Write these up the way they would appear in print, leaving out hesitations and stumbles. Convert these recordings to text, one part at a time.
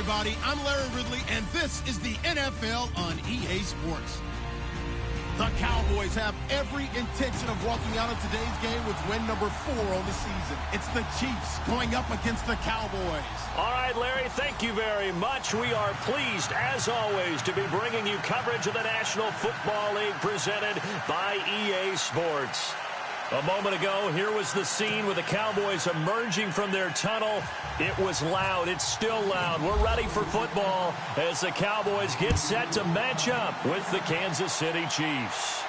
everybody. I'm Larry Ridley, and this is the NFL on EA Sports. The Cowboys have every intention of walking out of today's game with win number 4 on the season. It's the Chiefs going up against the Cowboys. All right, Larry, thank you very much. We are pleased, as always, to be bringing you coverage of the National Football League presented by EA Sports. A moment ago, here was the scene with the Cowboys emerging from their tunnel. It was loud. It's still loud. We're ready for football as the Cowboys get set to match up with the Kansas City Chiefs.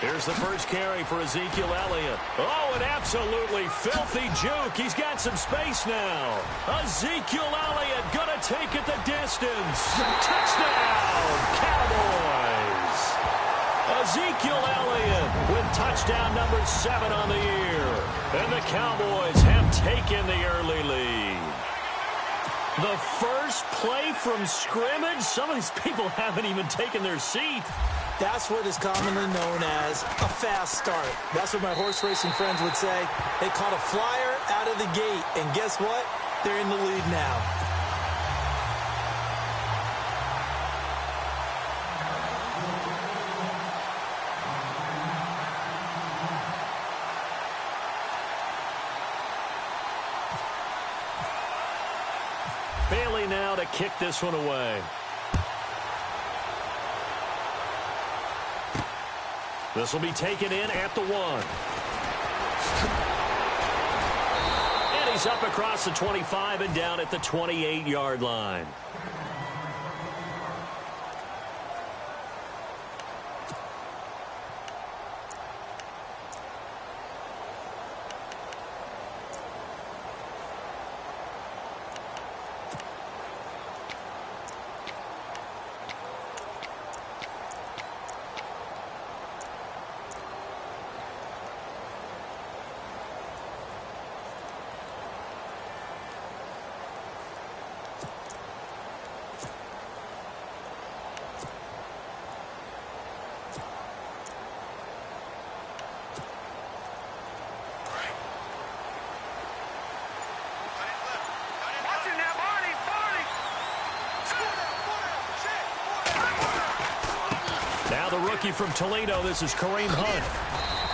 Here's the first carry for Ezekiel Elliott. Oh, an absolutely filthy juke. He's got some space now. Ezekiel Elliott gonna take it the distance. Touchdown, Cowboys. Ezekiel Elliott with touchdown number 7 on the year. And the Cowboys have taken the early lead. The first play from scrimmage. Some of these people haven't even taken their seat. That's what is commonly known as a fast start. That's what my horse racing friends would say. They caught a flyer out of the gate, and guess what? They're in the lead now. Bailey now to kick this one away. This will be taken in at the 1. And he's up across the 25 and down at the 28-yard line. The rookie from Toledo, this is Kareem Hunt.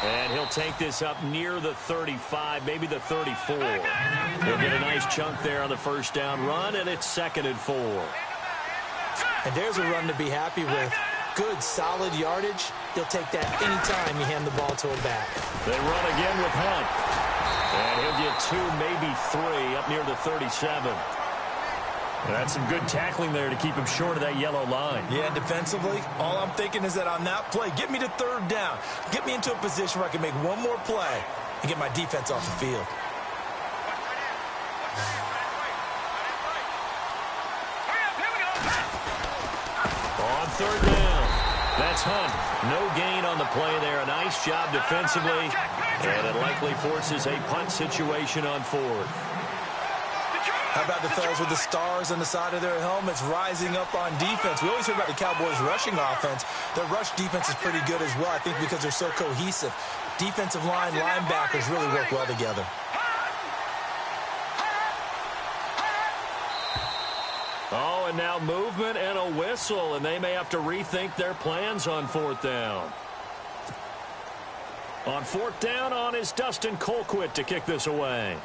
And he'll take this up near the 35, maybe the 34. He'll get a nice chunk there on the first down run, and it's 2nd and 4. And there's a run to be happy with. Good, solid yardage. He'll take that anytime you hand the ball to a back. They run again with Hunt. And he'll get 2, maybe 3, up near the 37. That's some good tackling there to keep him short of that yellow line. Yeah, defensively, all I'm thinking is that on that play, get me to 3rd down. Get me into a position where I can make one more play and get my defense off the field. On 3rd down, that's Hunt. No gain on the play there. A nice job defensively, and it likely forces a punt situation on 4th. How about the fellas with the stars on the side of their helmets rising up on defense? We always hear about the Cowboys' rushing offense. Their rush defense is pretty good as well, I think, because they're so cohesive. Defensive line, linebackers really work well together. Oh, and now movement and a whistle, and they may have to rethink their plans on 4th down. On 4th down on is Dustin Colquitt to kick this away.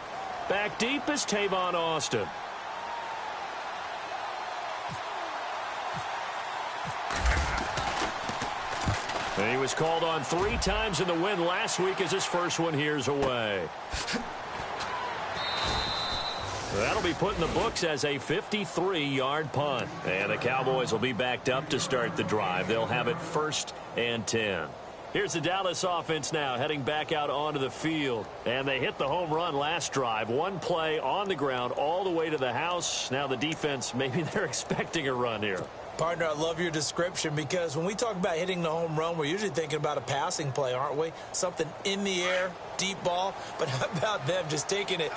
Back deep is Tavon Austin. And he was called on 3 times in the win last week as his first one here's away. That'll be put in the books as a 53-yard punt. And the Cowboys will be backed up to start the drive. They'll have it 1st and 10. Here's the Dallas offense now heading back out onto the field. And they hit the home run last drive. One play on the ground all the way to the house. Now the defense, maybe they're expecting a run here. Partner, I love your description because when we talk about hitting the home run, we're usually thinking about a passing play, aren't we? Something in the air, deep ball. But how about them just taking it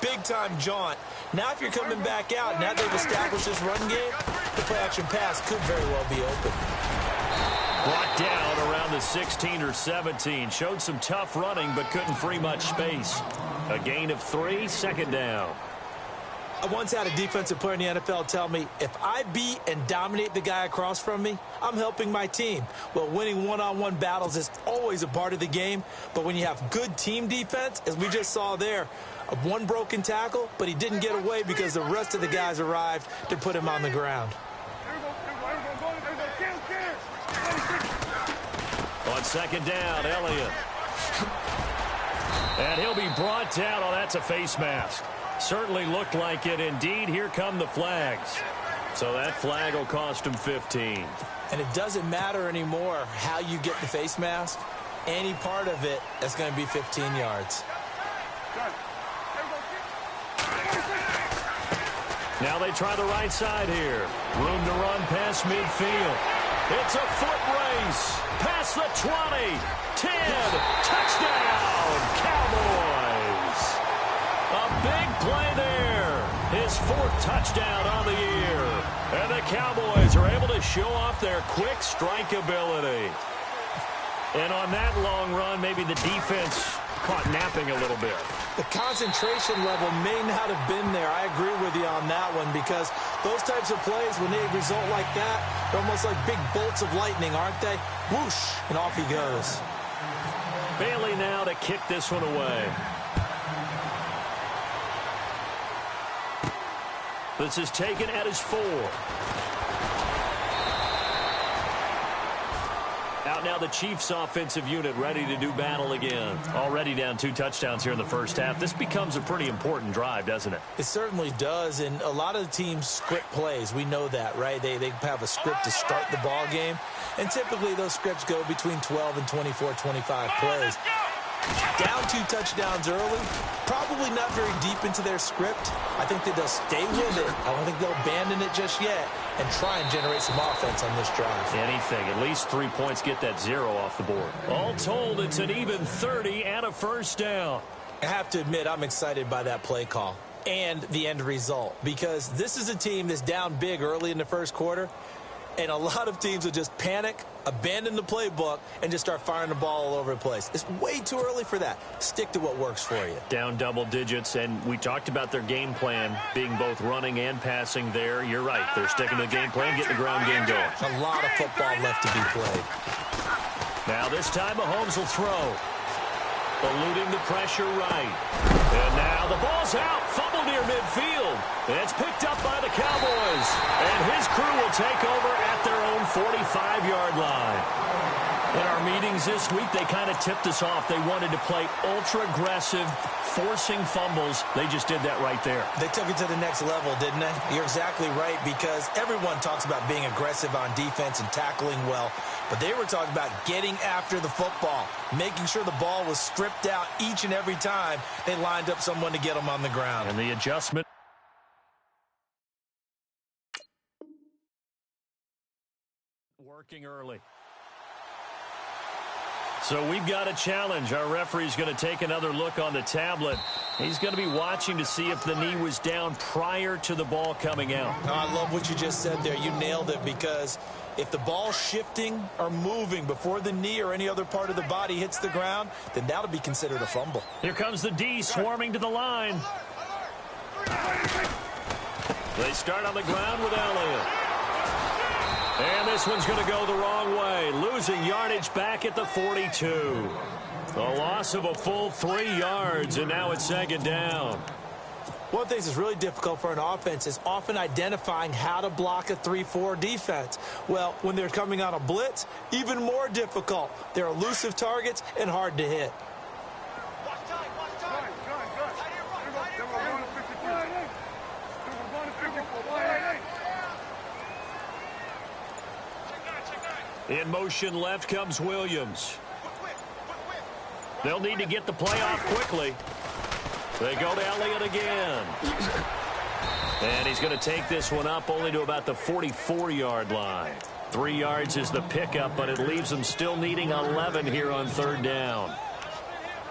big-time jaunt? Now if you're coming back out, now they've established this run game, the play-action pass could very well be open. Brought down around the 16 or 17. Showed some tough running, but couldn't free much space. A gain of 3, 2nd down. I once had a defensive player in the NFL tell me, if I beat and dominate the guy across from me, I'm helping my team. Well, winning one-on-one battles is always a part of the game, but when you have good team defense, as we just saw there, one broken tackle, but he didn't get away because the rest of the guys arrived to put him on the ground. On 2nd down, Elliott. And he'll be brought down. Oh, that's a face mask. Certainly looked like it. Indeed, here come the flags. So that flag will cost him 15. And it doesn't matter anymore how you get the face mask. Any part of it, that's going to be 15 yards. Now they try the right side here. Room to run past midfield. It's a foot race. Past the 20. 10. Touchdown, Cowboys. A big play there. His 4th touchdown on the year. And the Cowboys are able to show off their quick strike ability. And on that long run, maybe the defense caught napping a little bit. The concentration level may not have been there. I agree with you on that one because those types of plays, when they result like that, they're almost like big bolts of lightning, aren't they? Whoosh, and off he goes. Bailey now to kick this one away. This is taken at his 4. Out now the Chiefs offensive unit ready to do battle again. Already down 2 touchdowns here in the first half. This becomes a pretty important drive, doesn't it? It certainly does, and a lot of the teams script plays. We know that, right? They have a script to start the ball game, and typically those scripts go between 12 and 24, 25 plays. Down 2 touchdowns early, probably not very deep into their script. I think that they'll stay with it. I don't think they'll abandon it just yet and try and generate some offense on this drive. Anything. At least 3 points, get that 0 off the board. All told, it's an even 30 and a 1st down. I have to admit, I'm excited by that play call and the end result because this is a team that's down big early in the first quarter, and a lot of teams will just panic, abandon the playbook, and just start firing the ball all over the place. It's way too early for that. Stick to what works for you. Down double digits, and we talked about their game plan being both running and passing there. You're right. They're sticking to the game plan, getting the ground game going. A lot of football left to be played. Now this time Mahomes will throw. Eluding the pressure right. And now the ball's out. Fumble near midfield. And it's picked up by the Cowboys. And his crew will take over at their own 45-yard line. In our meetings this week, they kind of tipped us off. They wanted to play ultra-aggressive, forcing fumbles. They just did that right there. They took it to the next level, didn't they? You're exactly right, because everyone talks about being aggressive on defense and tackling well. But they were talking about getting after the football, making sure the ball was stripped out each and every time they lined up someone to get them on the ground. And the adjustment. Working early. So we've got a challenge. Our referee's going to take another look on the tablet. He's going to be watching to see if the knee was down prior to the ball coming out. Oh, I love what you just said there. You nailed it, because if the ball's shifting or moving before the knee or any other part of the body hits the ground, then that'll be considered a fumble. Here comes the D swarming to the line. They start on the ground with Elliott. And this one's going to go the wrong way, losing yardage back at the 42. A loss of a full 3 yards, and now it's second down. One of the things that's really difficult for an offense is often identifying how to block a 3-4 defense. Well, when they're coming on a blitz, even more difficult. They're elusive targets and hard to hit. In motion left comes Williams. They'll need to get the play off quickly. They go to Elliott again. And he's going to take this one up only to about the 44-yard line. 3 yards is the pickup, but it leaves them still needing 11 here on third down.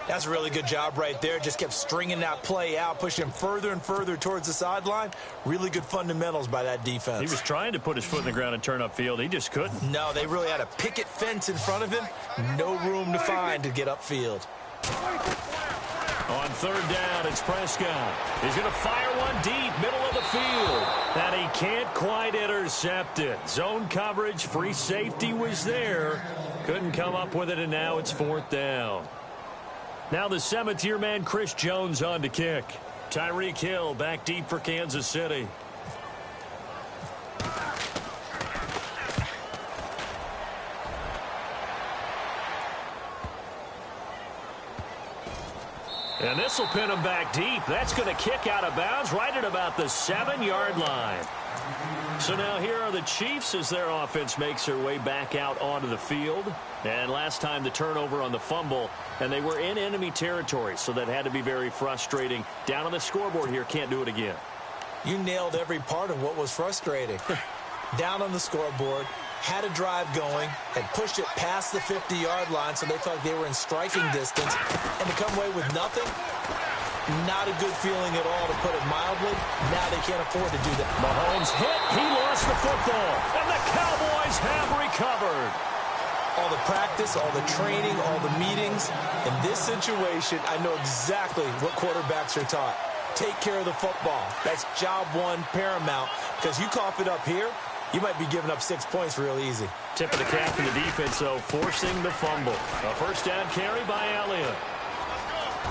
That's a really good job right there. Just kept stringing that play out, pushing him further and further towards the sideline. Really good fundamentals by that defense. He was trying to put his foot in the ground and turn upfield. He just couldn't. No, they really had a picket fence in front of him. No room to find to get upfield. On third down, it's Prescott. He's going to fire one deep, middle of the field. And he can't quite intercept it. Zone coverage, free safety was there. Couldn't come up with it, and now it's fourth down. Now the Cemeteer man, Chris Jones, on to kick. Tyreek Hill back deep for Kansas City. And this will pin him back deep. That's going to kick out of bounds right at about the 7-yard line. So now here are the Chiefs as their offense makes their way back out onto the field. And last time the turnover on the fumble, and they were in enemy territory, so that had to be very frustrating. Down on the scoreboard here, can't do it again. You nailed every part of what was frustrating. Down on the scoreboard, had a drive going, had pushed it past the 50-yard line, so they thought they were in striking distance, and to come away with nothing, not a good feeling at all, to put it mildly. Now they can't afford to do that. Mahomes hit, he lost the football, and the Cowboys have recovered. All the practice, all the training, all the meetings. In this situation, I know exactly what quarterbacks are taught. Take care of the football. That's job one, paramount, because you cough it up here, you might be giving up 6 points real easy. Tip of the cap to the defense, though, forcing the fumble. A first down carry by Elliott.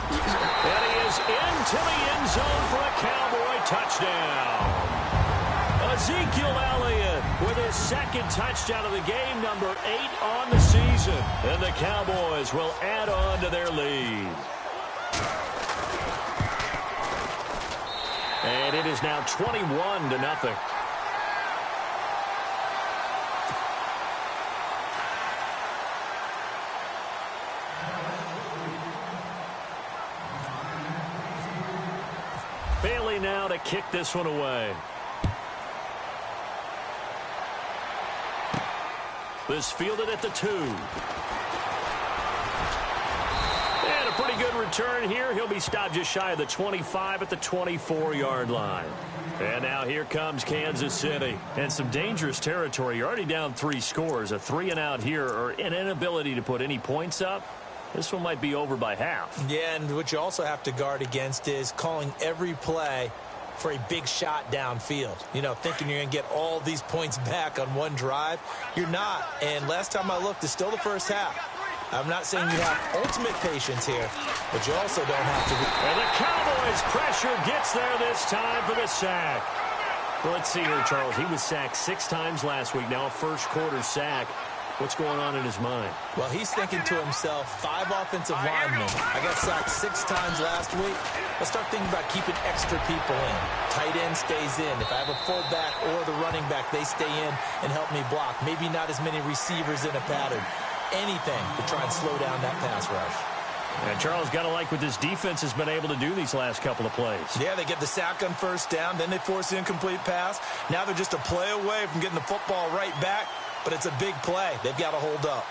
And he is into the end zone for a Cowboy touchdown. Ezekiel Elliott with his second touchdown of the game, number 8 on the season. And the Cowboys will add on to their lead. And it is now 21-0. Bailey now to kick this one away. This fielded at the 2. And a pretty good return here. He'll be stopped just shy of the 25 at the 24-yard line. And now here comes Kansas City. And some dangerous territory. You're already down 3 scores. A 3-and-out here, or an inability to put any points up. This one might be over by half. Yeah, and what you also have to guard against is calling every play for a big shot downfield. You know, thinking you're going to get all these points back on one drive. You're not. And last time I looked, it's still the first half. I'm not saying you have ultimate patience here, but you also don't have to. And the Cowboys' pressure gets there this time for the sack. Well, let's see here, Charles. He was sacked 6 times last week. Now a first-quarter sack. What's going on in his mind? Well, he's thinking to himself, 5 offensive linemen. I got sacked 6 times last week. Let's start thinking about keeping extra people in. Tight end stays in. If I have a fullback or the running back, they stay in and help me block. Maybe not as many receivers in a pattern. Anything to try and slow down that pass rush. And Charles, got to like what this defense has been able to do these last couple of plays. Yeah, they get the sack on first down, then they force the incomplete pass. Now they're just a play away from getting the football right back. But it's a big play. They've got to hold up.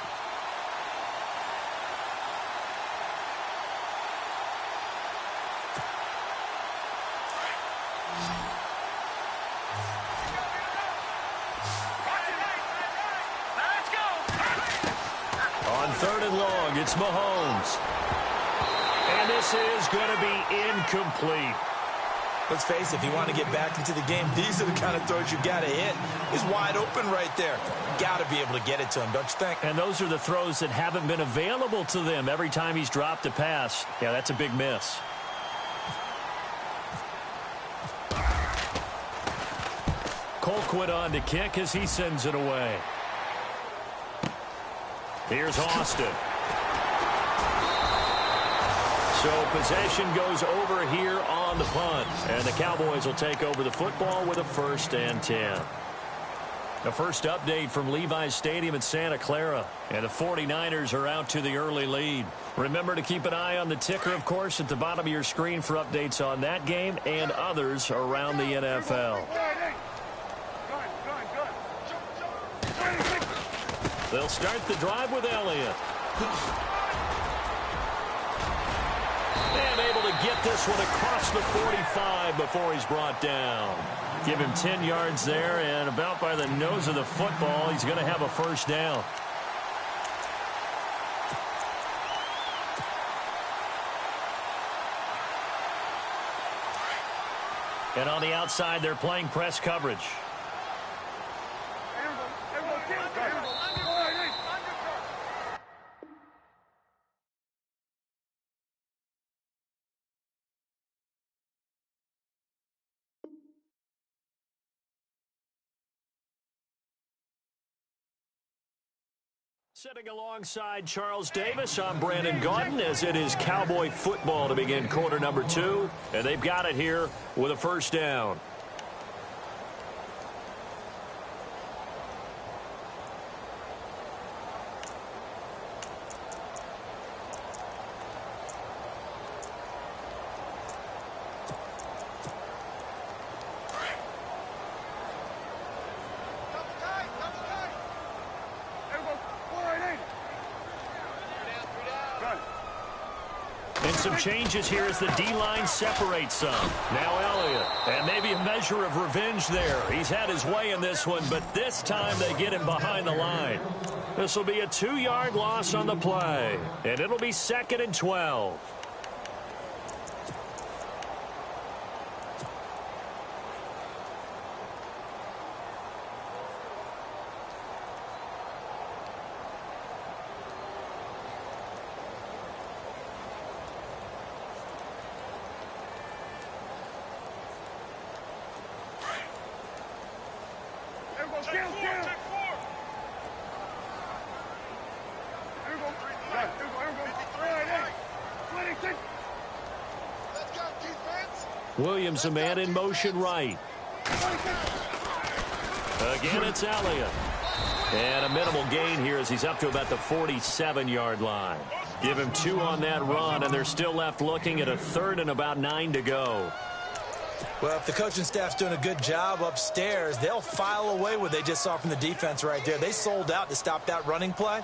On 3rd and long, it's Mahomes. And this is going to be incomplete. Let's face it, if you want to get back into the game, these are the kind of throws you got to hit. He's wide open right there. Got to be able to get it to him, don't you think? And those are the throws that haven't been available to them every time he's dropped a pass. Yeah, that's a big miss. Colquitt on to kick as he sends it away. Here's Austin. So possession goes over here on the punt. And the Cowboys will take over the football with a 1st and 10. The first update from Levi's Stadium in Santa Clara. And the 49ers are out to the early lead. Remember to keep an eye on the ticker, of course, at the bottom of your screen for updates on that game and others around the NFL. They'll start the drive with Elliott. And able to get this one across the 45 before he's brought down. Give him 10 yards there, and about by the nose of the football, he's going to have a first down. And on the outside, they're playing press coverage. Sitting alongside Charles Davis, I'm Brandon Gaudin, as it is Cowboy football to begin quarter number 2. And they've got it here with a first down. And some changes here as the D-line separates some. Now Elliott, and maybe a measure of revenge there. He's had his way in this one, but this time they get him behind the line. This will be a 2-yard loss on the play, and it'll be 2nd and 12. Williams, a man in motion right. Again, it's Elliott. And a minimal gain here as he's up to about the 47-yard line. Give him 2 on that run, and they're still left looking at a 3rd and about 9 to go. Well, if the coaching staff's doing a good job upstairs, they'll file away what they just saw from the defense right there. They sold out to stop that running play.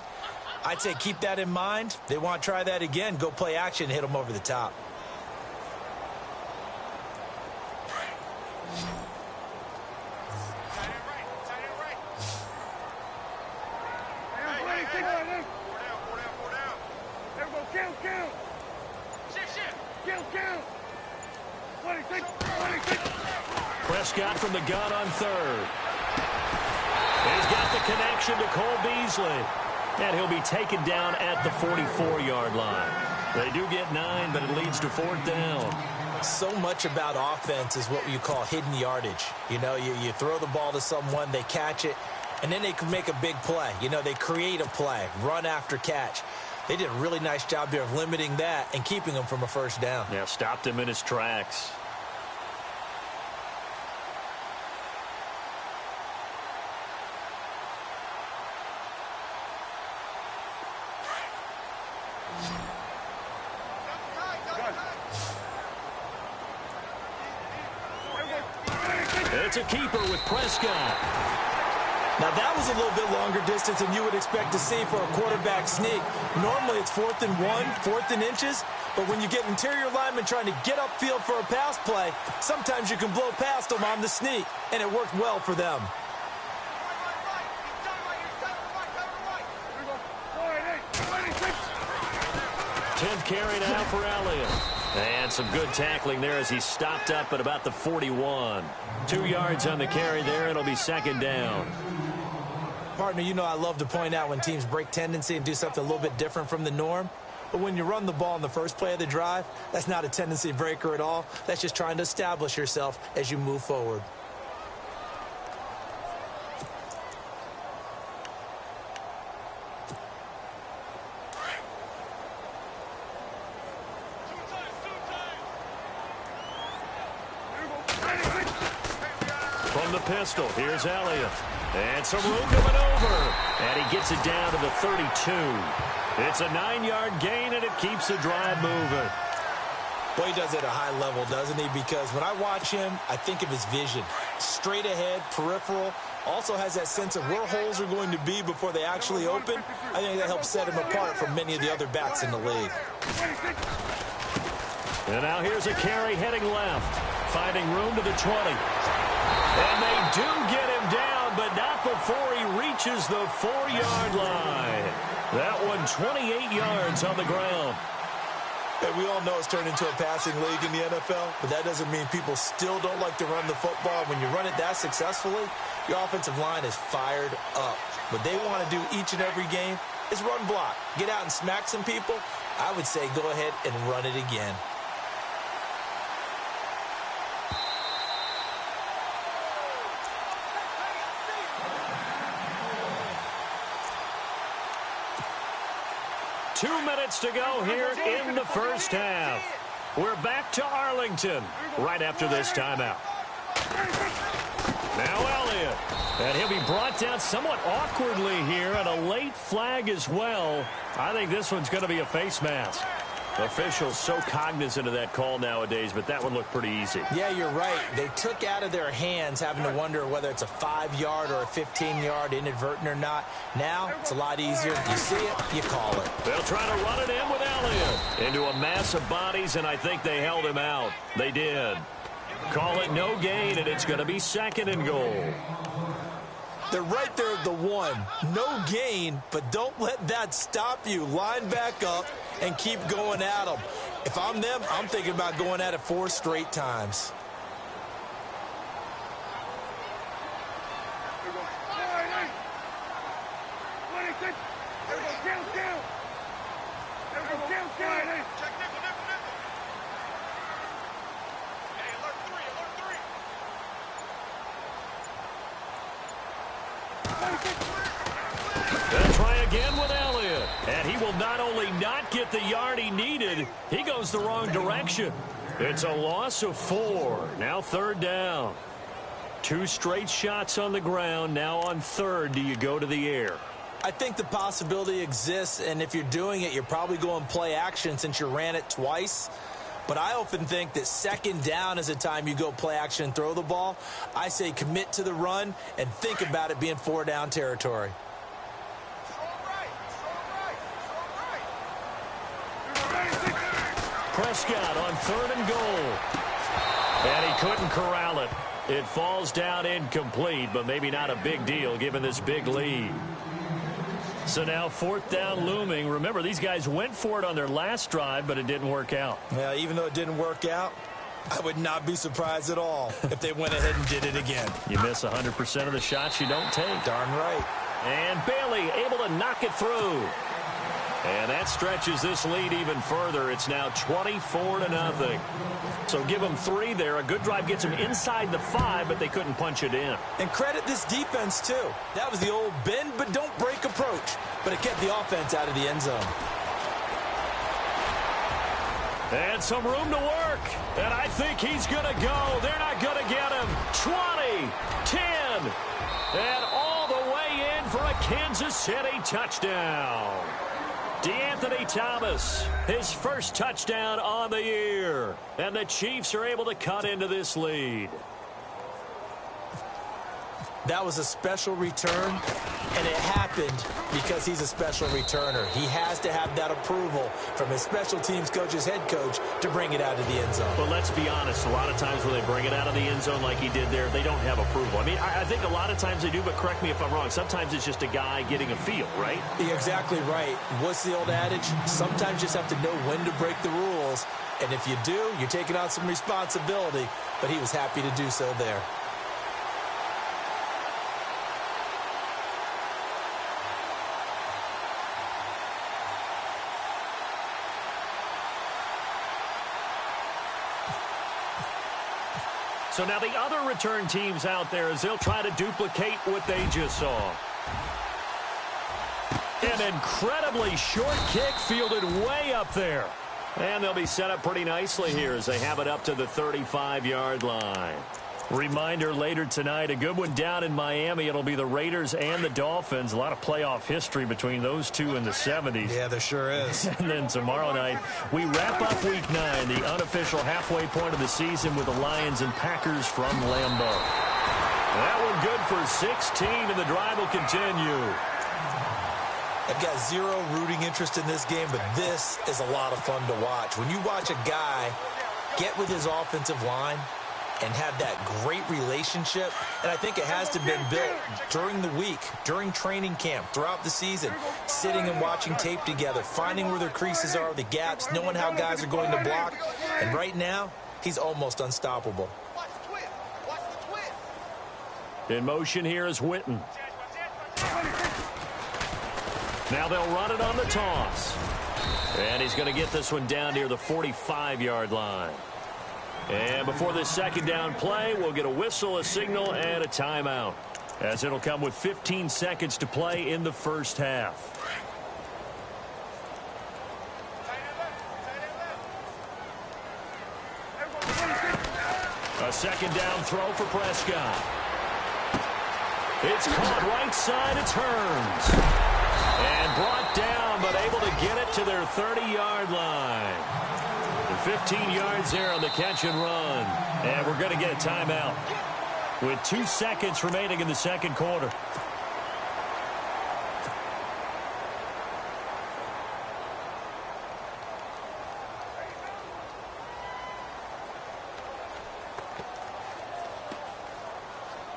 I'd say keep that in mind. They want to try that again, go play action, hit them over the top. Prescott from the gun on 3rd. He's got the connection to Cole Beasley. And he'll be taken down at the 44-yard line. They do get 9, but it leads to 4th down. So much about offense is what you call hidden yardage. You know, you throw the ball to someone, they catch it, and then they can make a big play. You know, they create a play, run after catch. They did a really nice job there of limiting that and keeping him from a first down. Yeah, stopped him in his tracks. It's a keeper with Prescott. Now, that was a little bit longer distance than you would expect to see for a quarterback sneak. Normally, it's 4th and 1, 4th and inches. But when you get interior linemen trying to get upfield for a pass play, sometimes you can blow past them on the sneak, and it worked well for them. Tenth carry now for Elliott. And some good tackling there as he stopped up at about the 41. 2 yards on the carry there. It'll be 2nd down. Partner, you know I love to point out when teams break tendency and do something a little bit different from the norm. But when you run the ball in the first play of the drive, that's not a tendency breaker at all. That's just trying to establish yourself as you move forward. From the pistol, here's Elliott. And some room to maneuver. And he gets it down to the 32. It's a 9-yard gain, and it keeps the drive moving. Well, he does it at a high level, doesn't he? Because when I watch him, I think of his vision. Straight ahead, peripheral. Also has that sense of where holes are going to be before they actually open. I think that helps set him apart from many of the other backs in the league. And now here's a carry heading left. Finding room to the 20. And they do get him down, but not before he reaches the 4-yard line. That one 28 yards on the ground. And we all know it's turned into a passing league in the NFL, but that doesn't mean people still don't like to run the football. When you run it that successfully, your offensive line is fired up. What they want to do each and every game is run block. Get out and smack some people. I would say go ahead and run it again. Two minutes to go here in the first half. We're back to Arlington right after this timeout. Now Elliott. And he'll be brought down somewhat awkwardly here, and a late flag as well. I think this one's going to be a face mask. Officials so cognizant of that call nowadays, but that one looked pretty easy. Yeah, you're right. They took out of their hands having to wonder whether it's a 5-yard or a 15-yard inadvertent or not. Now, it's a lot easier. You see it, you call it. They'll try to run it in with Elliott into a mass of bodies, and I think they held him out. They did. Call it no gain, and it's going to be 2nd and goal. They're right there at the 1. No gain, but don't let that stop you. Line back up and keep going at them. If I'm them, I'm thinking about going at it 4 straight times. They'll try again with Elliott. And he will not only not get the yard he needed, he goes the wrong direction. It's a loss of 4. Now 3rd down. 2 straight shots on the ground. Now on 3rd, do you go to the air? I think the possibility exists, and if you're doing it, you're probably going play action since you ran it twice. But I often think that 2nd down is the time you go play action and throw the ball. I say commit to the run and think about it being 4-down territory. Prescott on 3rd and goal. And he couldn't corral it. It falls down incomplete, but maybe not a big deal given this big lead. So now 4th down looming. Remember, these guys went for it on their last drive, but it didn't work out. Yeah, even though it didn't work out, I would not be surprised at all if they went ahead and did it again. You miss 100% of the shots you don't take. Darn right. And Bailey able to knock it through. And that stretches this lead even further. It's now 24-0. So give them 3 there. A good drive gets them inside the 5, but they couldn't punch it in. And credit this defense, too. That was the old bend but don't break approach. But it kept the offense out of the end zone. And some room to work. And I think he's going to go. They're not going to get him. 20, 10, and all the way in for a Kansas City touchdown. DeAnthony Thomas, his first touchdown on the year. And the Chiefs are able to cut into this lead. That was a special return, and it happened because he's a special returner. He has to have that approval from his special teams coach's head coach to bring it out of the end zone. But let's be honest, a lot of times when they bring it out of the end zone like he did there, they don't have approval. I mean, I think a lot of times they do, but correct me if I'm wrong. Sometimes it's just a guy getting a feel, right? You're exactly right. What's the old adage? Sometimes you just have to know when to break the rules, and if you do, you're taking on some responsibility, but he was happy to do so there. So now the other return teams out there as they'll try to duplicate what they just saw. An incredibly short kick fielded way up there. And they'll be set up pretty nicely here as they have it up to the 35-yard line. Reminder later tonight, a good one down in Miami. It'll be the Raiders and the Dolphins. A lot of playoff history between those two in the 70s. Yeah, there sure is. And then tomorrow night, we wrap up Week 9, the unofficial halfway point of the season with the Lions and Packers from Lambeau. That one good for 16, and the drive will continue. I've got zero rooting interest in this game, but this is a lot of fun to watch. When you watch a guy get with his offensive line and have that great relationship, and I think it has to have been built during the week, during training camp, throughout the season, sitting and watching tape together, finding where their creases are, the gaps, knowing how guys are going to block, and right now, he's almost unstoppable. In motion here is Witten. Now they'll run it on the toss. And he's going to get this one down near the 45-yard line. And before this second down play, we'll get a whistle, a signal, and a timeout, as it'll come with 15 seconds to play in the first half. A second down throw for Prescott. It's caught right side, it turns. And brought down, but able to get it to their 30-yard line. 15 yards there on the catch and run. And we're going to get a timeout with 2 seconds remaining in the second quarter.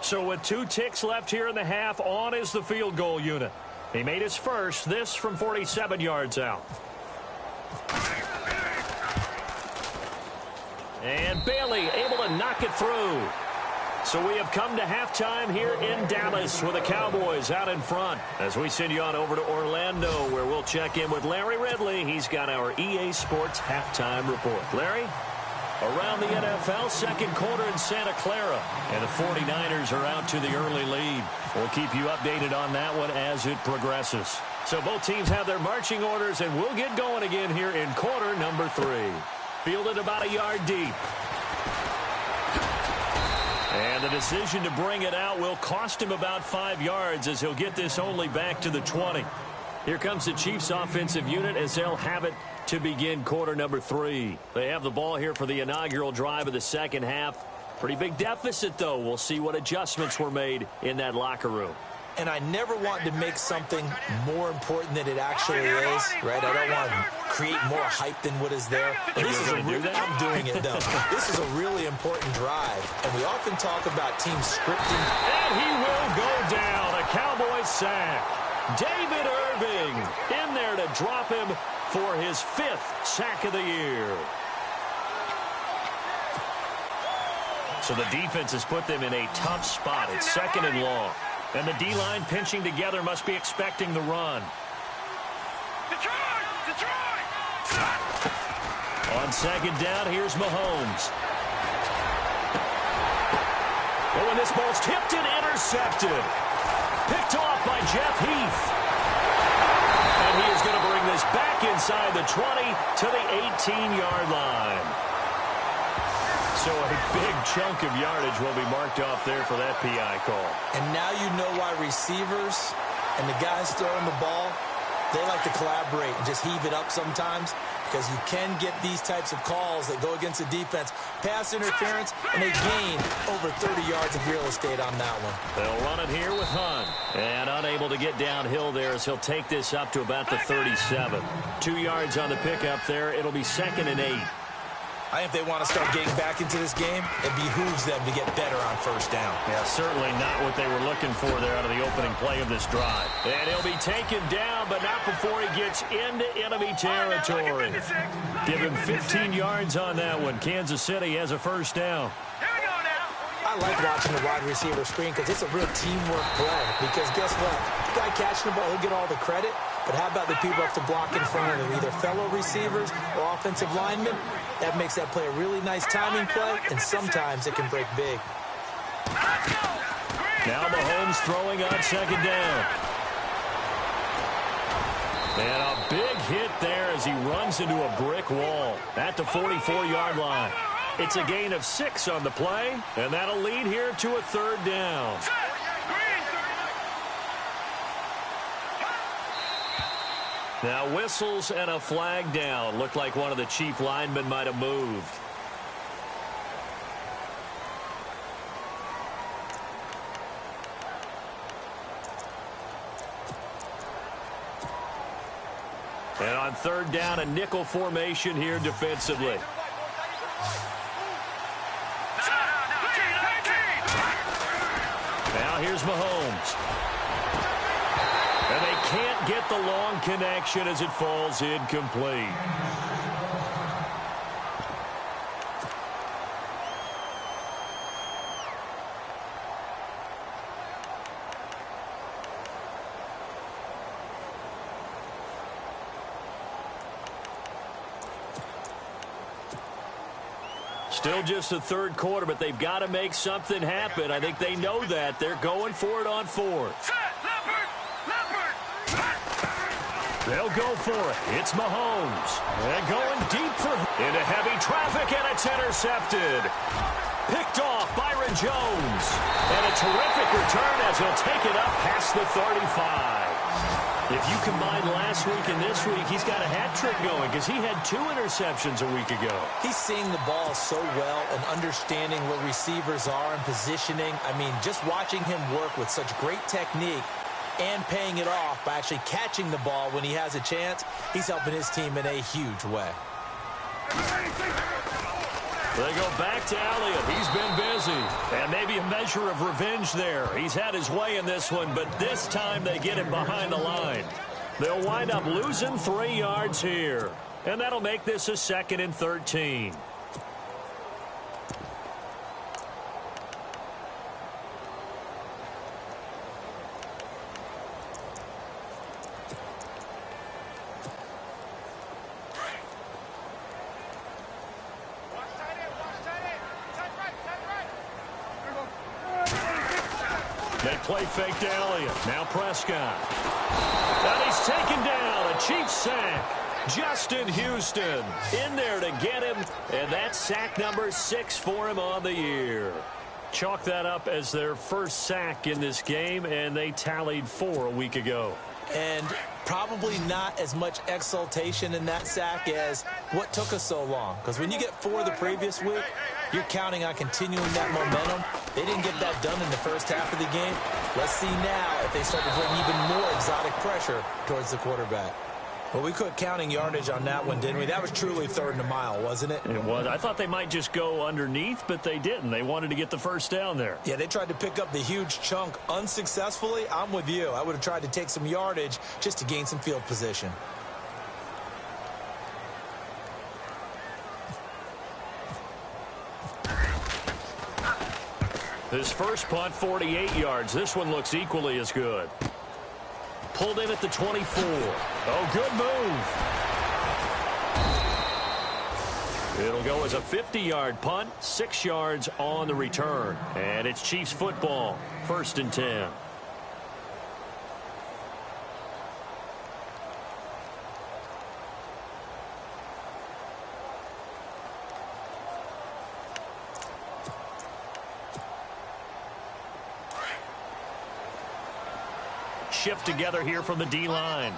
So with 2 ticks left here in the half, on is the field goal unit. He made his first, this from 47 yards out. And Bailey able to knock it through. So we have come to halftime here in Dallas with the Cowboys out in front. As we send you on over to Orlando, where we'll check in with Larry Ridley. He's got our EA Sports halftime report. Larry? Around the NFL, second quarter in Santa Clara. And the 49ers are out to the early lead. We'll keep you updated on that one as it progresses. So both teams have their marching orders, and we'll get going again here in quarter number 3. Fielded about a yard deep. And the decision to bring it out will cost him about 5 yards, as he'll get this only back to the 20. Here comes the Chiefs offensive unit as they'll have it to begin quarter number 3. They have the ball here for the inaugural drive of the second half. Pretty big deficit, though. We'll see what adjustments were made in that locker room. And I never want to make something more important than it actually is, right? I don't want to create more hype than what is there. But this is I'm doing it, though. This is a really important drive. And we often talk about team scripting. And he will go down. A Cowboys sack. David Irving in there to drop him for his 5th sack of the year. So the defense has put them in a tough spot. It's second and long. And the D-line pinching together must be expecting the run. On second down, here's Mahomes. Oh, and this ball's tipped and intercepted. Picked off by Jeff Heath. And he is going to bring this back inside the 20 to the 18-yard line. So a big chunk of yardage will be marked off there for that PI call. And now you know why receivers and the guys throwing the ball, they like to collaborate and just heave it up sometimes, because you can get these types of calls that go against the defense. Pass interference, and they gain over 30 yards of real estate on that one. They'll run it here with Hunt. And unable to get downhill there as he'll take this up to about the 37. 2 yards on the pickup there. It'll be second and 8. I think if they want to start getting back into this game, it behooves them to get better on first down. Yeah, certainly not what they were looking for there out of the opening play of this drive. And he'll be taken down, but not before he gets into enemy territory. Give him 15 yards on that one. Kansas City has a first down. I like watching the wide receiver screen because it's a real teamwork play. Because guess what? The guy catching the ball, he'll get all the credit. But how about the people up to block in front of him, either fellow receivers or offensive linemen? That makes that play a really nice timing play, and sometimes it can break big. Now Mahomes throwing on second down. And a big hit there as he runs into a brick wall at the 44-yard line. It's a gain of 6 on the play, and that'll lead here to a 3rd down. Now whistles and a flag down. Looked like one of the chief linemen might have moved. And on 3rd down, a nickel formation here defensively. Now here's Mahomes. And they can't get the long connection as it falls incomplete. Still just the 3rd quarter, but they've got to make something happen. I think they know that. They're going for it on 4th. They'll go for it. It's Mahomes. And going deep for into heavy traffic, and it's intercepted. Picked off Byron Jones. And a terrific return as he'll take it up past the 35. If you combine last week and this week, he's got a hat trick going because he had 2 interceptions a week ago. He's seeing the ball so well and understanding where receivers are and positioning. I mean, just watching him work with such great technique and paying it off by actually catching the ball when he has a chance, he's helping his team in a huge way. They go back to Elliott. He's been busy. And maybe a measure of revenge there. He's had his way in this one, but this time they get him behind the line. They'll wind up losing 3 yards here. And that'll make this a 2nd and 13. They play fake to Elliott. Now Prescott. And he's taken down. A Chiefs sack. Justin Houston in there to get him. And that's sack number 6 for him on the year. Chalk that up as their first sack in this game, and they tallied 4 a week ago. And probably not as much exultation in that sack as what took us so long. Because when you get 4 the previous week, you're counting on continuing that momentum. They didn't get that done in the first half of the game. Let's see now if they start to bring even more exotic pressure towards the quarterback. Well, we quit counting yardage on that one, didn't we? That was truly 3rd and a mile, wasn't it? It was. I thought they might just go underneath, but they didn't. They wanted to get the first down there. Yeah, they tried to pick up the huge chunk unsuccessfully. I'm with you. I would have tried to take some yardage just to gain some field position. His first punt, 48 yards. This one looks equally as good. Pulled in at the 24. Oh, good move. It'll go as a 50-yard punt, 6 yards on the return. And it's Chiefs football, 1st and 10. Shift together here from the D-line.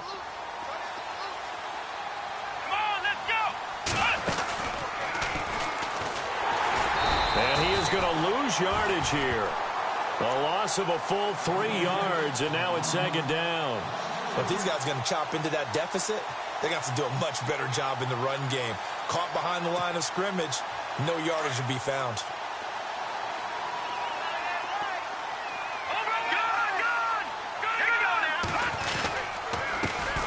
And he is going to lose yardage here. A loss of a full 3 yards, and now it's 2nd down. If these guys are going to chop into that deficit, they're going to have to do a much better job in the run game. Caught behind the line of scrimmage, no yardage to be found.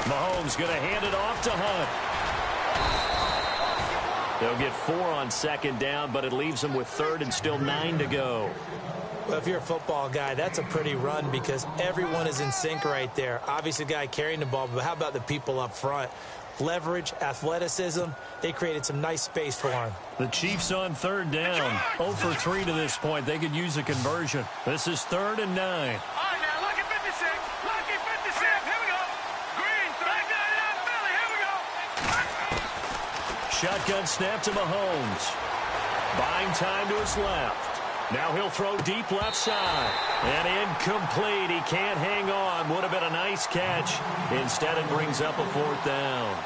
Mahomes going to hand it off to Hunt. They'll get 4 on 2nd down, but it leaves them with 3rd and still 9 to go. Well, if you're a football guy, that's a pretty run because everyone is in sync right there. Obviously, the guy carrying the ball, but how about the people up front? Leverage, athleticism, they created some nice space for him. The Chiefs on 3rd down. 0 for 3 to this point. They could use a conversion. This is 3rd and 9. Shotgun snap to Mahomes. Buying time to his left. Now he'll throw deep left side. And incomplete. He can't hang on. Would have been a nice catch. Instead, it brings up a 4th down.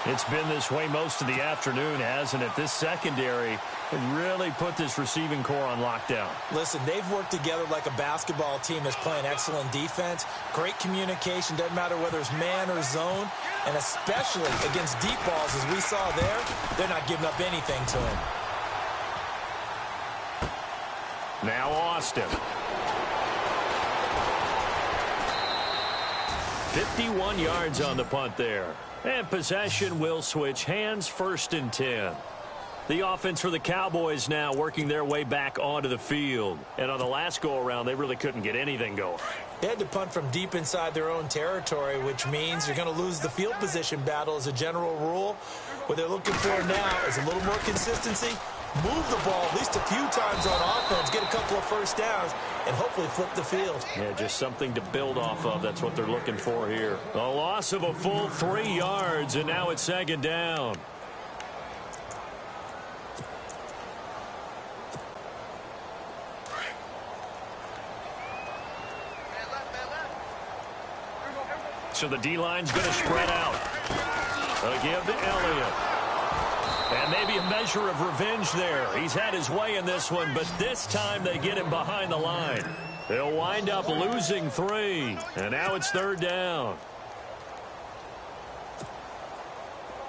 It's been this way most of the afternoon, hasn't it? This secondary really put this receiving core on lockdown. Listen, they've worked together like a basketball team that's playing excellent defense. Great communication. Doesn't matter whether it's man or zone. And especially against deep balls, as we saw there, they're not giving up anything to him. Now Austin. 51 yards on the punt there. And possession will switch hands, 1st and 10. The offense for the Cowboys now working their way back onto the field. And on the last go-around, they really couldn't get anything going. They had to punt from deep inside their own territory, which means you're going to lose the field position battle as a general rule. What they're looking for now is a little more consistency. Move the ball at least a few times on offense, get a couple of 1st downs, and hopefully flip the field. Yeah, just something to build off of. That's what they're looking for here. A loss of a full 3 yards, and now it's 2nd down. So the D-line's going to spread out. They'll give to Elliott. And maybe a measure of revenge there. He's had his way in this one, but this time they get him behind the line. They'll wind up losing 3. And now it's 3rd down.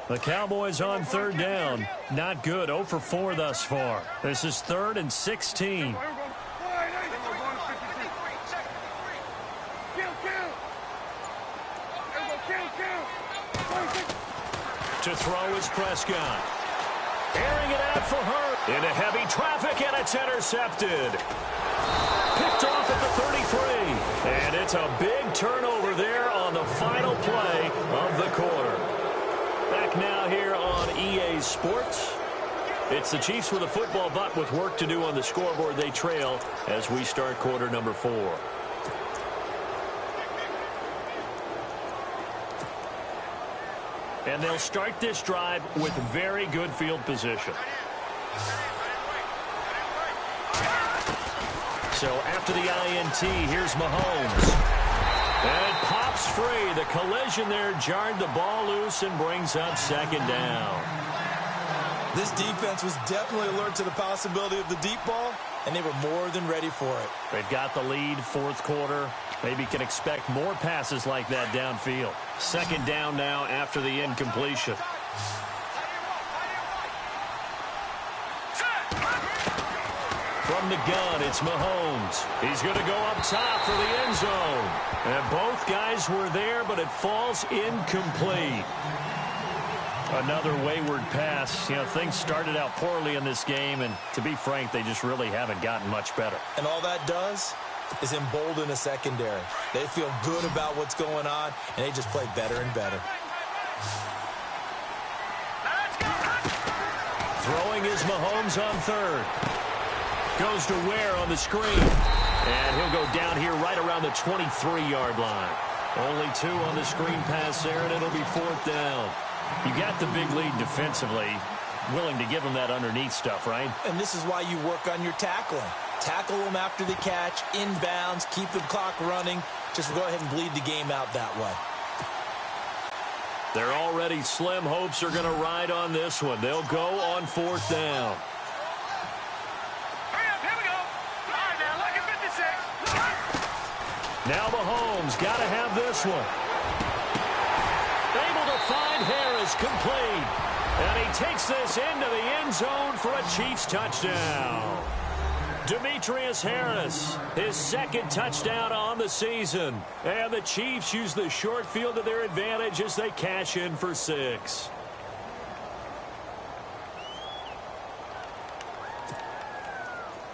The Cowboys on 3rd down. Not good. 0 for 4 thus far. This is 3rd and 16. To throw is Prescott. Airing it out for her. Into heavy traffic, and it's intercepted. Picked off at the 33. And it's a big turnover there on the final play of the quarter. Back now here on EA Sports. It's the Chiefs with a football, but with work to do on the scoreboard. They trail as we start quarter number 4. And they'll start this drive with very good field position. So after the INT, here's Mahomes. And it pops free. The collision there jarred the ball loose and brings up 2nd down. This defense was definitely alert to the possibility of the deep ball, and they were more than ready for it. They've got the lead, 4th quarter. Maybe can expect more passes like that downfield. 2nd down now after the incompletion. From the gun, it's Mahomes. He's going to go up top for the end zone. And both guys were there, but it falls incomplete. Another wayward pass. You know, things started out poorly in this game, and to be frank, they just really haven't gotten much better. And all that does is embolden a secondary. They feel good about what's going on, and they just play better and better. Throwing is Mahomes on 3rd. Goes to Ware on the screen. And he'll go down here right around the 23-yard line. Only 2 on the screen pass there, and it'll be 4th down. You got the big lead defensively. Willing to give them that underneath stuff, right? And this is why you work on your tackling. Tackle them after the catch, inbounds, keep the clock running. Just go ahead and bleed the game out that way. They're already slim hopes are going to ride on this one. They'll go on 4th down. Here we go. All right, now, look at 56. Now Mahomes got to have this one. Able to find Harris complete. And he takes this into the end zone for a Chiefs touchdown. Demetrius Harris, his 2nd touchdown on the season. And the Chiefs use the short field to their advantage as they cash in for 6.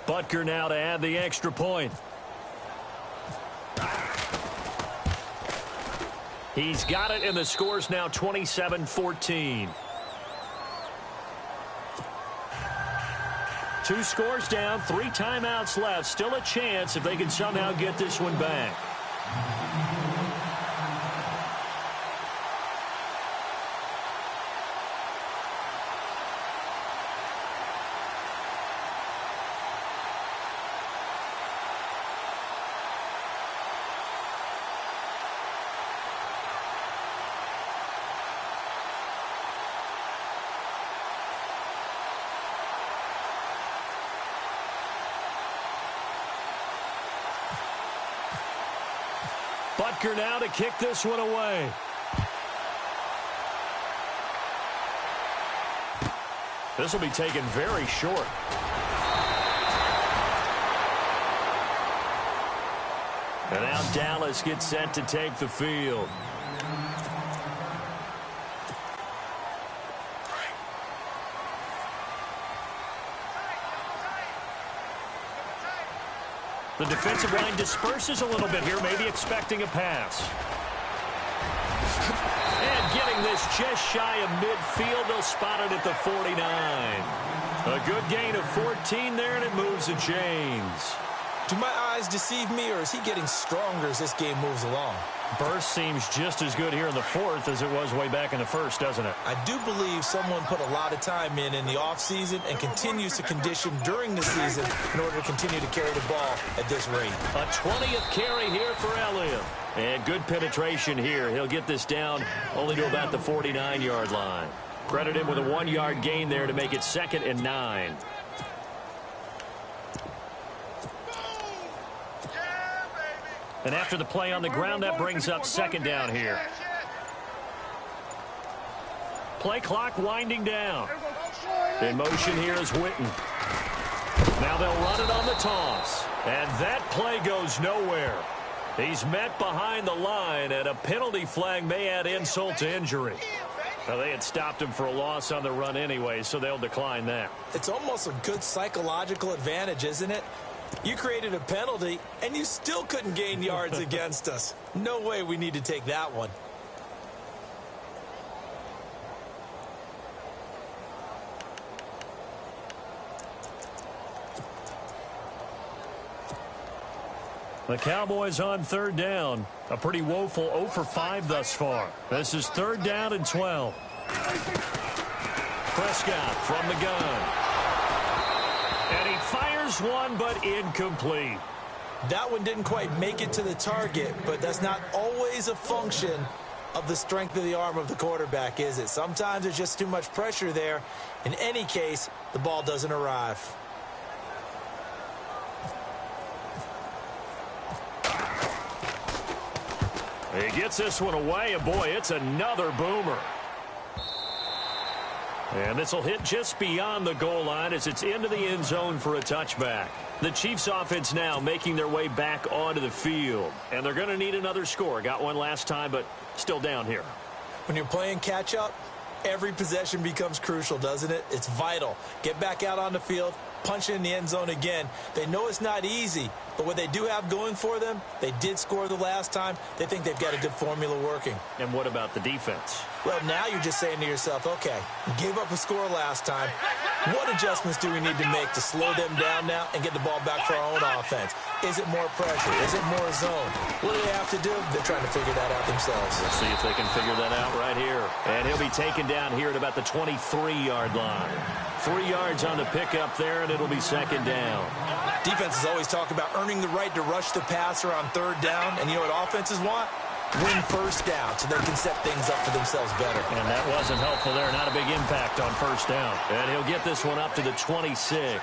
Butker now to add the extra point. He's got it, and the score's now 27-14. 2 scores down, 3 timeouts left. Still a chance if they can somehow get this one back. Butker now to kick this one away. This will be taken very short. And now Dallas gets set to take the field. The defensive line disperses a little bit here, maybe expecting a pass. And getting this just shy of midfield, they'll spot it at the 49. A good gain of 14 there, and it moves the chains. Do my eyes deceive me, or is he getting stronger as this game moves along? Burst seems just as good here in the fourth as it was way back in the first, doesn't it? I do believe someone put a lot of time in the offseason and continues to condition during the season in order to continue to carry the ball at this rate. A 20th carry here for Elliott. And good penetration here. He'll get this down only to about the 49-yard line. Credit him with a 1-yard gain there to make it 2nd and 9. And after the play on the ground, that brings up 2nd down here. Play clock winding down. In motion here is Witten. Now they'll run it on the toss. And that play goes nowhere. He's met behind the line, and a penalty flag may add insult to injury. Now, they had stopped him for a loss on the run anyway, so they'll decline that. It's almost a good psychological advantage, isn't it? You created a penalty, and you still couldn't gain yards against us. No way we need to take that one. The Cowboys on 3rd down. A pretty woeful 0 for 5 thus far. This is 3rd down and 12. Prescott from the gun. And he fires one, but incomplete. That one didn't quite make it to the target, but that's not always a function of the strength of the arm of the quarterback, is it? Sometimes there's just too much pressure there. In any case, the ball doesn't arrive. He gets this one away, and boy, it's another boomer. And this will hit just beyond the goal line as it's into the end zone for a touchback. The Chiefs offense now making their way back onto the field. And they're going to need another score. Got one last time, but still down here. When you're playing catch-up, every possession becomes crucial, doesn't it? It's vital. Get back out on the field, punch it in the end zone again. They know it's not easy, but what they do have going for them, they did score the last time. They think they've got a good formula working. And what about the defense? Well, now you're just saying to yourself, okay, gave up a score last time. What adjustments do we need to make to slow them down now and get the ball back for our own offense? Is it more pressure? Is it more zone? What do they have to do? They're trying to figure that out themselves. Let's see if they can figure that out right here. And he'll be taken down here at about the 23-yard line. 3 yards on the pickup there, and it'll be 2nd down. Defenses always talk about earning the right to rush the passer on 3rd down. And you know what offenses want? Win 1st down so they can set things up for themselves better. And that wasn't helpful there. Not a big impact on 1st down. And he'll get this one up to the 26.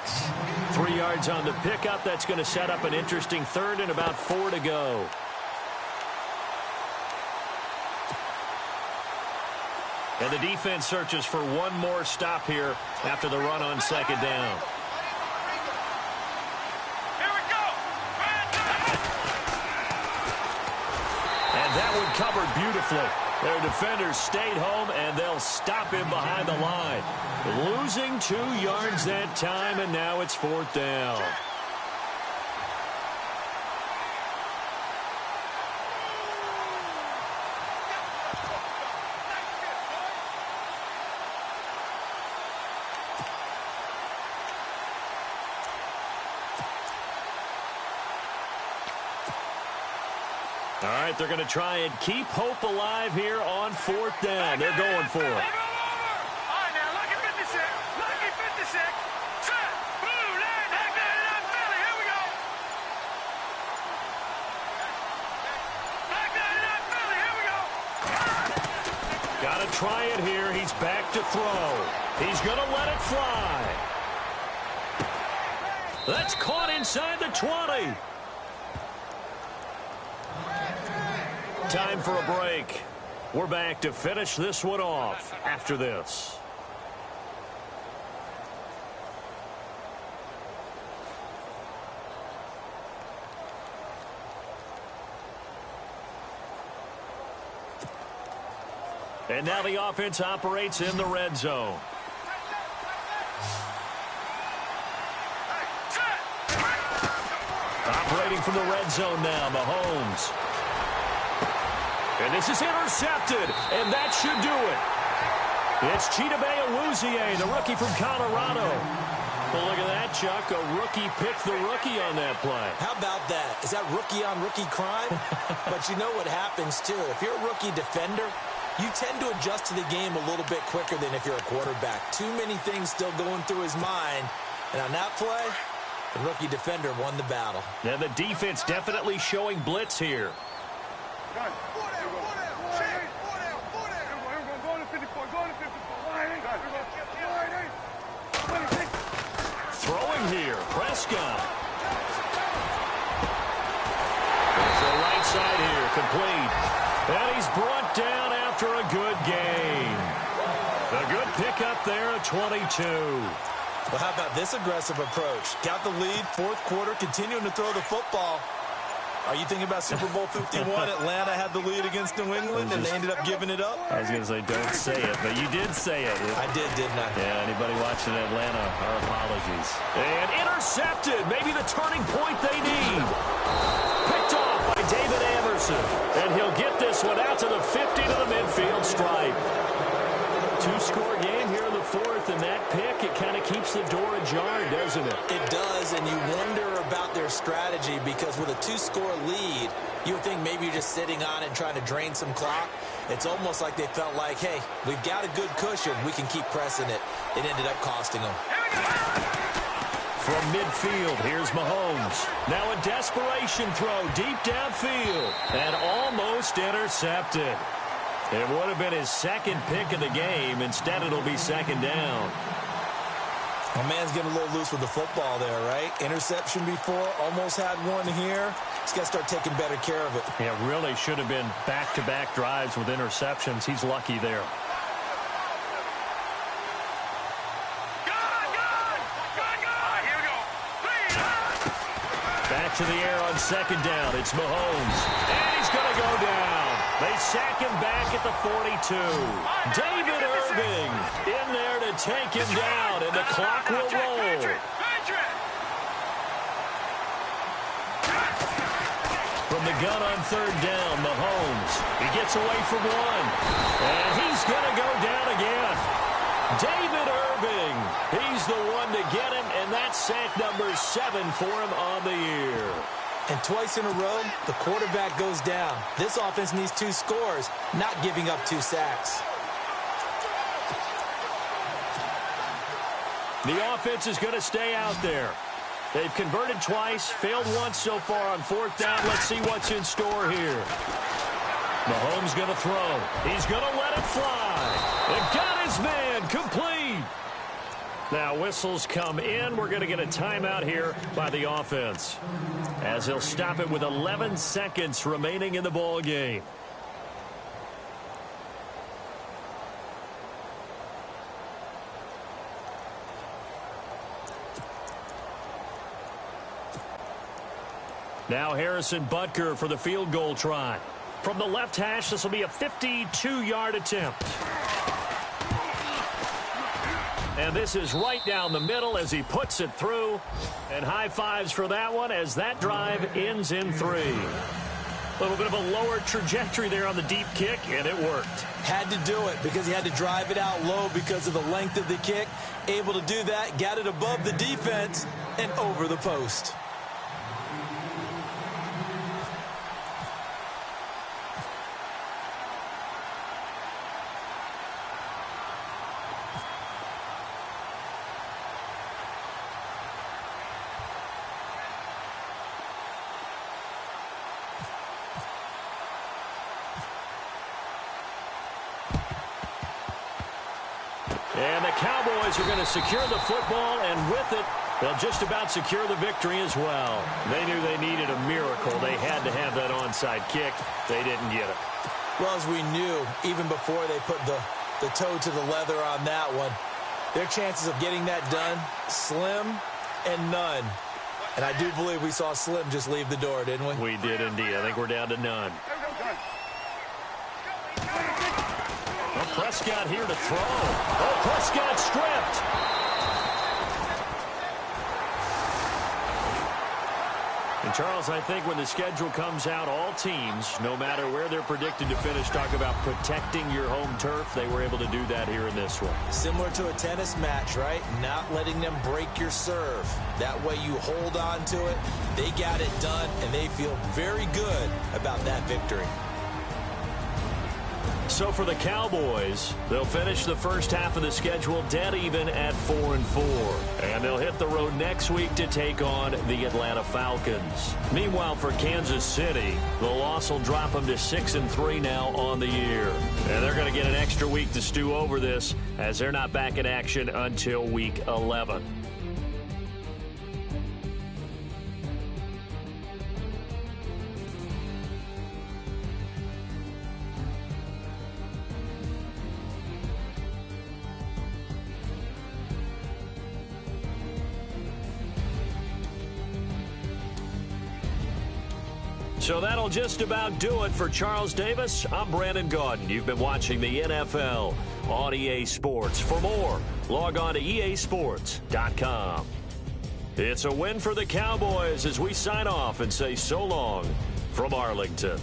3 yards on the pickup. That's going to set up an interesting 3rd and about 4 to go. And the defense searches for one more stop here after the run on 2nd down. That one covered beautifully. Their defenders stayed home, and they'll stop him behind the line. Losing 2 yards that time, and now it's 4th down. All right, they're going to try and keep hope alive here on 4th down. They're going for it. All right, now, lucky 56. Lucky 56. Set. Blue line. Back there in Philly. Here we go. Back there in Philly. Here we go. Got to try it here. He's back to throw. He's going to let it fly. That's caught inside the 20. Time for a break. We're back to finish this one off after this. And now the offense operates in the red zone. Operating from the red zone now, Mahomes. And this is intercepted, and that should do it. It's Chidobe Awuzie, the rookie from Colorado. Well, look at that, Chuck. A rookie picked the rookie on that play. How about that? Is that rookie-on-rookie crime? But you know what happens, too. If you're a rookie defender, you tend to adjust to the game a little bit quicker than if you're a quarterback. Too many things still going through his mind. And on that play, the rookie defender won the battle. And the defense definitely showing blitz here. Throwing here, Prescott. It's the right side here, complete. And he's brought down after a good game. A good pickup there at 22. Well, how about this aggressive approach? Got the lead, fourth quarter, continuing to throw the football. Are you thinking about Super Bowl 51? Atlanta had the lead against New England, and they ended up giving it up? I was going to say, don't say it, but you did say it. I did, didn't I? Yeah, anybody watching Atlanta, our apologies. And intercepted, maybe the turning point they need. Picked off by David Anderson. And he'll get this one out to the 50 to the midfield stripe. Two-score game here in the fourth, and that pick, it kind of keeps the door ajar, doesn't it? It does, and you wonder about their strategy because with a two-score lead, you would think maybe you're just sitting on it and trying to drain some clock. It's almost like they felt like, hey, we've got a good cushion. We can keep pressing it. It ended up costing them. From midfield, here's Mahomes. Now a desperation throw deep downfield and almost intercepted. It would have been his second pick of the game. Instead, it'll be second down. My man's getting a little loose with the football there, right? Interception before, almost had one here. He's got to start taking better care of it. Yeah, really should have been back-to-back drives with interceptions. He's lucky there. Back to the air on second down. It's Mahomes. And he's going to go down. They sack him back at the 42. David Irving in there to take him down, and the clock will roll. From the gun on third down, Mahomes. He gets away from one, and he's going to go down again. David Irving, he's the one to get him, and that's sack number 7 for him on the year. And twice in a row, the quarterback goes down. This offense needs 2 scores, not giving up 2 sacks. The offense is going to stay out there. They've converted twice, failed once so far on fourth down. Let's see what's in store here. Mahomes going to throw. He's going to let it fly. And got his man complete. Now whistles come in. We're going to get a timeout here by the offense, as he'll stop it with 11 seconds remaining in the ball game. Now Harrison Butker for the field goal try. From the left hash, this will be a 52-yard attempt. And this is right down the middle as he puts it through. And high fives for that one as that drive ends in 3. A little bit of a lower trajectory there on the deep kick, and it worked. Had to do it because he had to drive it out low because of the length of the kick. Able to do that, got it above the defense and over the post. And the Cowboys are going to secure the football, and with it, They'll just about secure the victory as well. They knew they needed a miracle. They had to have that onside kick. They didn't get it. Well, as we knew, even before they put the toe to the leather on that one, their chances of getting that done, slim and none. And I do believe we saw Slim just leave the door, didn't we? We did indeed. I think we're down to none. Well, Prescott here to throw. Oh, Prescott stripped. And, Charles, I think when the schedule comes out, all teams, no matter where they're predicted to finish, talk about protecting your home turf. They were able to do that here in this one. Similar to a tennis match, right? Not letting them break your serve. That way you hold on to it. They got it done, and they feel very good about that victory. So for the Cowboys, they'll finish the first half of the schedule dead even at 4-4. And they'll hit the road next week to take on the Atlanta Falcons. Meanwhile, for Kansas City, the loss will drop them to 6-3 now on the year. And they're going to get an extra week to stew over this, as they're not back in action until week 11. So that'll just about do it for Charles Davis. I'm Brandon Gaudin. You've been watching the NFL on EA Sports. For more, log on to easports.com. It's a win for the Cowboys as we sign off and say so long from Arlington.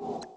it.